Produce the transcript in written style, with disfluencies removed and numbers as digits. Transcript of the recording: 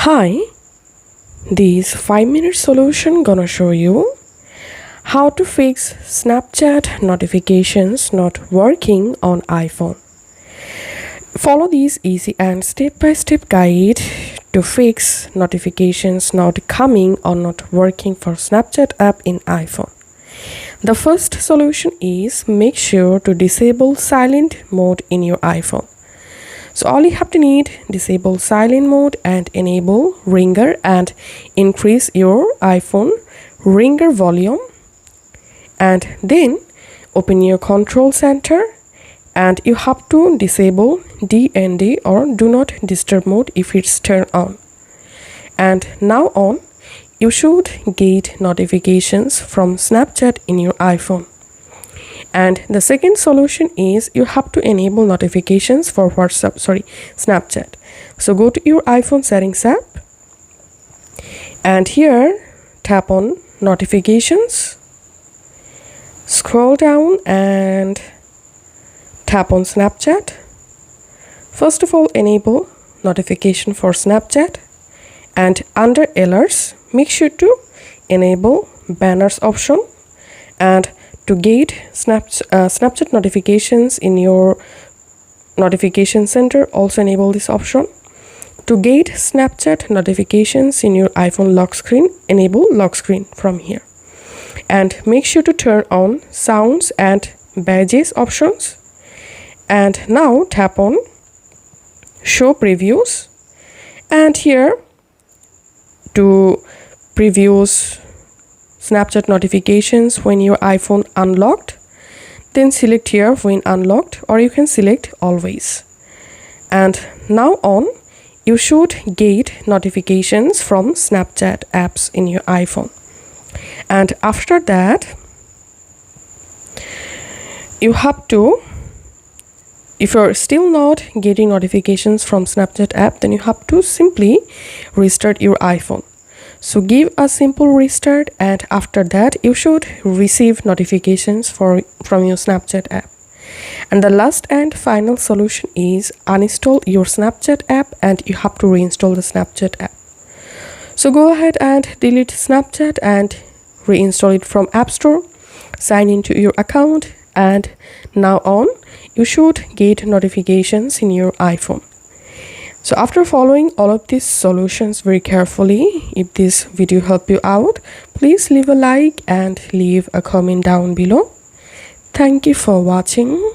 Hi, this 5-minute solution gonna show you how to fix Snapchat notifications not working on iPhone. Follow this easy and step-by-step guide to fix notifications not coming or not working for Snapchat app in iPhone. The first solution is make sure to disable silent mode in your iPhone. So all you have to need, disable silent mode and enable ringer and increase your iPhone ringer volume, and then open your control center and you have to disable DND or do not disturb mode if it's turned on. And now on, you should get notifications from Snapchat in your iPhone. And the second solution is you have to enable notifications for Snapchat. So go to your iPhone settings app and here tap on notifications, scroll down and tap on Snapchat. First of all, enable notification for Snapchat, and under alerts make sure to enable banners option, and to get Snapchat notifications in your notification center, also enable this option. To get Snapchat notifications in your iPhone lock screen, enable lock screen from here. And make sure to turn on sounds and badges options. And now tap on show previews. And here to previews Snapchat notifications when your iPhone unlocked, then select here when unlocked, or you can select always. And now on, you should get notifications from Snapchat apps in your iPhone. And after that, you have to, if you're still not getting notifications from Snapchat app, then you have to simply restart your iPhone. So give a simple restart, and after that you should receive notifications from your Snapchat app. And the last and final solution is uninstall your Snapchat app and you have to reinstall the Snapchat app. So go ahead and delete Snapchat and reinstall it from App Store, sign into your account, and now on you should get notifications in your iPhone. So after following all of these solutions very carefully, if this video helped you out, please leave a like and leave a comment down below. Thank you for watching.